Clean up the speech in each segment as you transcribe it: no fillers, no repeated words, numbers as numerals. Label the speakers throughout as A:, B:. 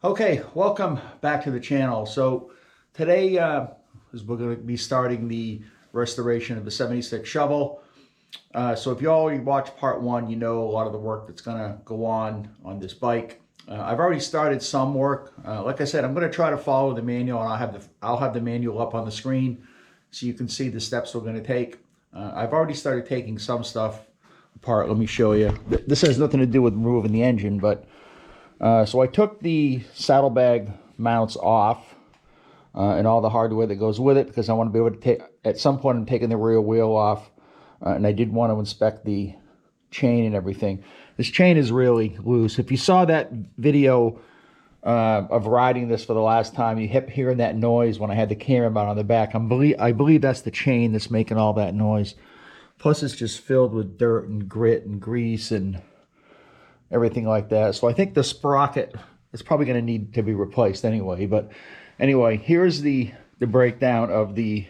A: Okay, welcome back to the channel. So today we're going to be starting the restoration of the 76 shovel. So if you already watched part one, you know a lot of the work that's going to go on this bike. I've already started some work. Like I said, I'm going to try to follow the manual, and I'll have the manual up on the screen so you can see the steps we're going to take. I've already started taking some stuff apart. Let me show you. This has nothing to do with removing the engine, but so I took the saddlebag mounts off and all the hardware that goes with it, because I want to be able to take, at some point I'm taking the rear wheel off, and I did want to inspect the chain and everything. This chain is really loose. If you saw that video of riding this for the last time, you kept hearing that noise when I had the camera mount on the back. I believe that's the chain that's making all that noise. Plus it's just filled with dirt and grit and grease and everything like that. So I think the sprocket is probably going to need to be replaced anyway. But anyway, here's the breakdown of the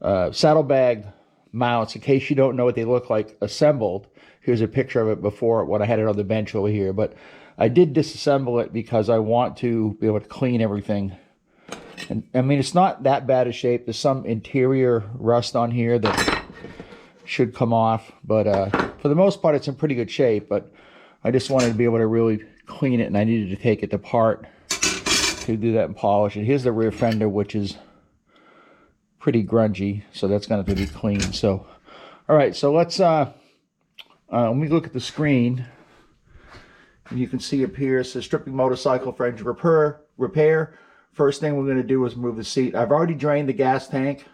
A: saddlebag mounts. In case you don't know what they look like assembled, here's a picture of it before when I had it on the bench over here. But I did disassemble it because I want to be able to clean everything. And I mean, it's not that bad a shape. There's some interior rust on here that should come off, but for the most part it's in pretty good shape. But I just wanted to be able to really clean it, and I needed to take it apart to do that and polish it. Here's the rear fender, which is pretty grungy, so that's going to have to be cleaned. So, all right, so let's let me look at the screen. And you can see up here it says stripping motorcycle for engine repair. First thing we're going to do is remove the seat. I've already drained the gas tank,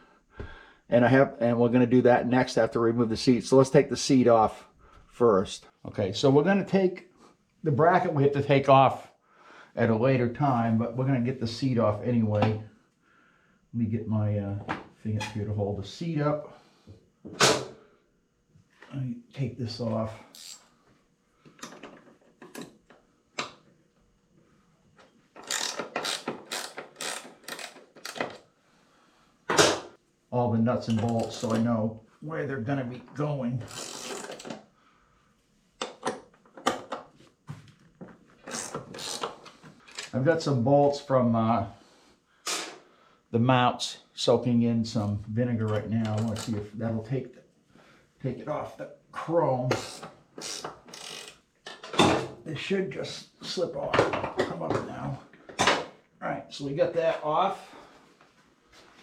A: and we're going to do that next after we remove the seat. So let's take the seat off first. Okay, so we're going to take the bracket, we have to take off at a later time, but we're going to get the seat off anyway. Let me get my thing up here to hold the seat up. Let me take this off. All the nuts and bolts so I know where they're going to be going. I've got some bolts from the mounts soaking in some vinegar right now. I want to see if that'll take it off the chrome. It should just slip off. Come up now. All right, so we got that off.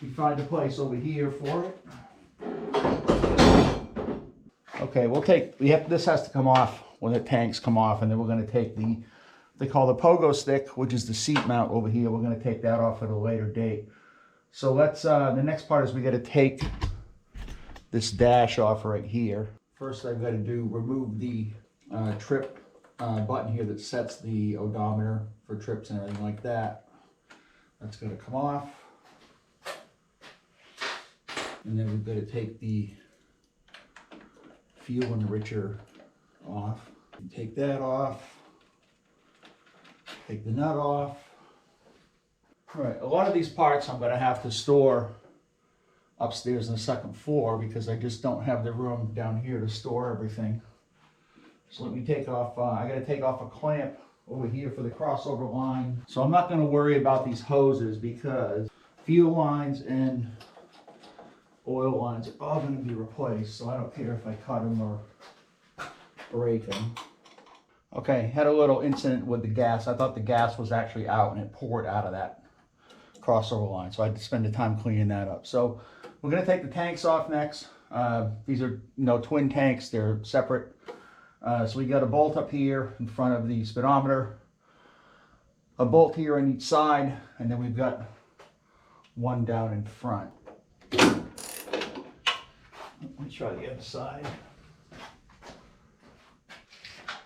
A: We find a place over here for it. Okay, this has to come off when the tanks come off, and then we're going to take they call the pogo stick, which is the seat mount over here. We're going to take that off at a later date. So let's, the next part is we got to take this dash off right here. First I've got to remove the trip button here that sets the odometer for trips and everything like that. That's going to come off. And then we've got to take the fuel enricher off. And take that off. Take the nut off. All right, a lot of these parts I'm going to have to store upstairs on the second floor because I just don't have the room down here to store everything. So let me take off, I got to take off a clamp over here for the crossover line. So I'm not going to worry about these hoses because fuel lines and oil lines are all going to be replaced, so I don't care if I cut them or break them. Okay, had a little incident with the gas. I thought the gas was actually out and it poured out of that crossover line, so I had to spend the time cleaning that up. So we're going to take the tanks off next. These are twin tanks, they're separate. So we got a bolt up here in front of the speedometer, a bolt here on each side, and then we've got one down in front. Let me try the other side.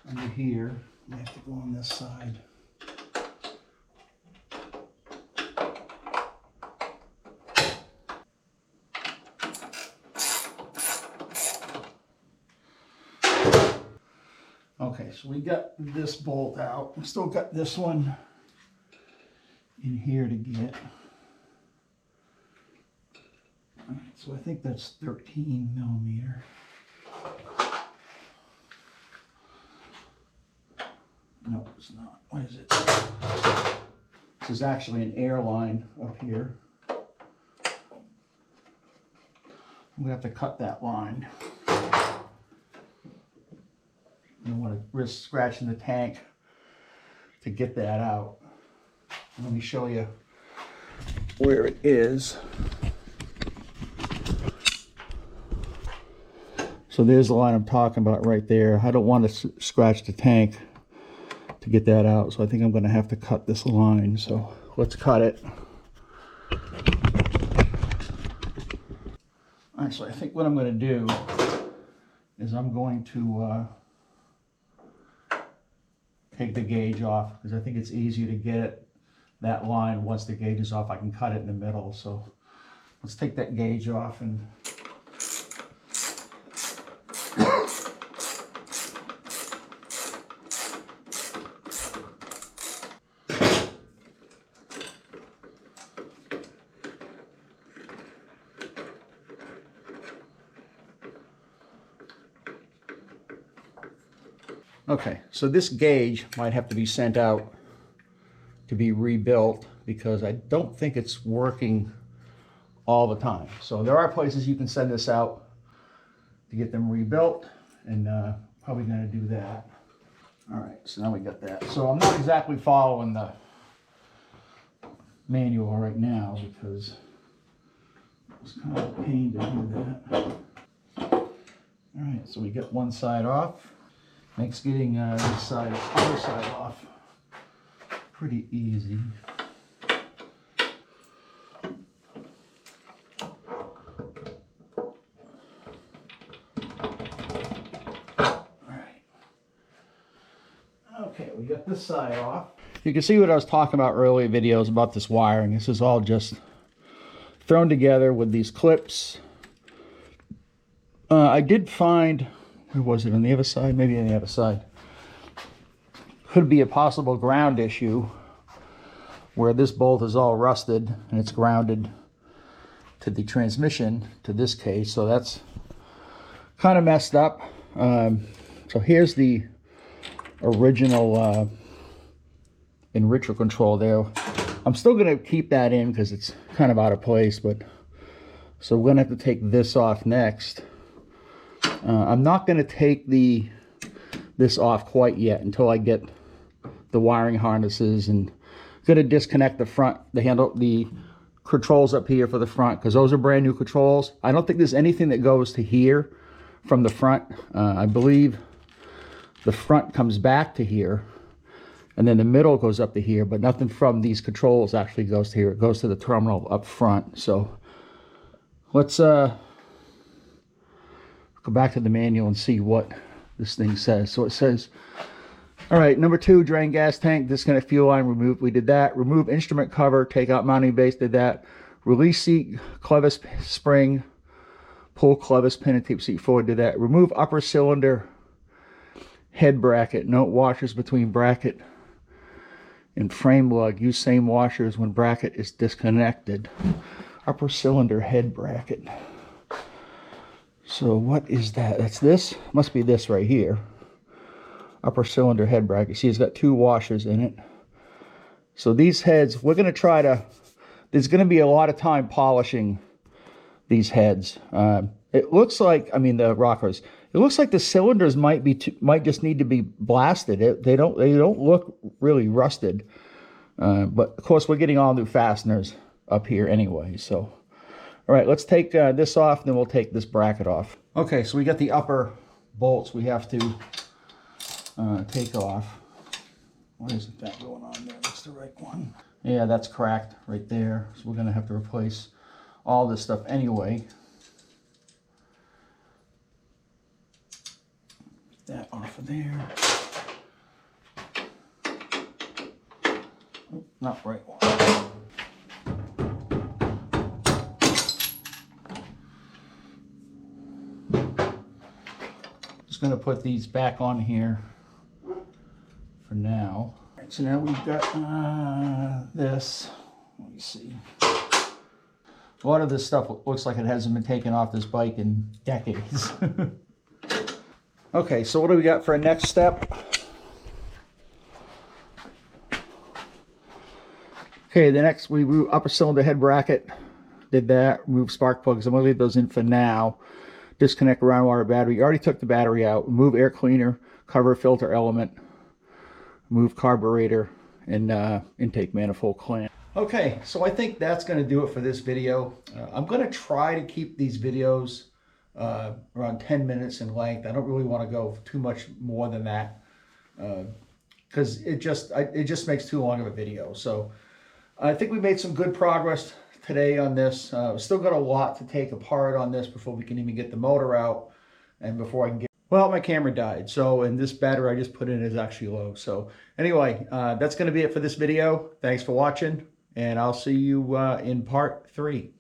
A: Under here, I have to go on this side. Okay, so we got this bolt out. We still got this one in here to get. All right, so I think that's 13 millimeter. No, it's not. What is it? This is actually an air line up here. I'm gonna have to cut that line. I don't want to risk scratching the tank to get that out. Let me show you where it is. So there's the line I'm talking about right there. I don't want to scratch the tank to get that out, so I think I'm going to have to cut this line. So let's cut it. All right, so I think what I'm going to do is I'm going to take the gauge off, because I think it's easier to get that line once the gauge is off. I can cut it in the middle. So let's take that gauge off and okay, so this gauge might have to be sent out to be rebuilt, because I don't think it's working all the time. So there are places you can send this out to get them rebuilt, and probably going to do that. All right, so now we got that. So I'm not exactly following the manual right now, because it's kind of a pain to do that. All right, so we get one side off. Makes getting this side, other side off pretty easy. Okay, we got this side off. You can see what I was talking about earlier videos about this wiring. This is all just thrown together with these clips. I did find, where was it, on the other side? Maybe on the other side. Could be a possible ground issue where this bolt is all rusted and it's grounded to the transmission, to this case. So that's kind of messed up. So here's the original enricher control there. I'm still going to keep that in because it's kind of out of place, but so we're going to have to take this off next. I'm not going to take this off quite yet until I get the wiring harnesses, and going to disconnect the front, the controls up here for the front, because those are brand new controls. I don't think there's anything that goes to here from the front. I believe the front comes back to here, and then the middle goes up to here, but nothing from these controls actually goes to here. It goes to the terminal up front. So let's go back to the manual and see what this thing says. So it says, all right, number 2, drain gas tank, disconnect fuel line, remove. We did that. Remove instrument cover, take out mounting base, did that. Release seat clevis spring, pull clevis pin and tape seat forward, did that. Remove upper cylinder head bracket. Note washers between bracket and frame lug. Use same washers when bracket is disconnected. Upper cylinder head bracket. So what is that? That's this? Must be this right here. Upper cylinder head bracket. See, it's got 2 washers in it. So these heads, we're going to try to, there's going to be a lot of time polishing these heads. It looks like, I mean the rockers, it looks like the cylinders might just need to be blasted. They don't look really rusted. But of course we're getting all new fasteners up here anyway. So, all right, let's take this off, then we'll take this bracket off. Okay, so we got the upper bolts we have to take off. Why isn't that going on there? That's the right one. Yeah, that's cracked right there. So we're gonna have to replace all this stuff anyway. Get that off of there. Oh, not right one. Just gonna put these back on here for now. All right, so now we've got this. Let me see. A lot of this stuff looks like it hasn't been taken off this bike in decades. Okay, so what do we got for a next step? Okay, the next we remove upper cylinder head bracket. Did that, remove spark plugs. I'm going to leave those in for now. Disconnect ground water battery. You already took the battery out. Remove air cleaner, cover filter element, remove carburetor, and intake manifold clamp. Okay, so I think that's going to do it for this video. I'm going to try to keep these videos around 10 minutes in length. I don't really want to go too much more than that because it just makes too long of a video. So I think we made some good progress today on this. We've still got a lot to take apart on this before we can even get the motor out and before I can get, well, my camera died. So, and this battery I just put in is actually low. So anyway, that's going to be it for this video. Thanks for watching, and I'll see you in part 3.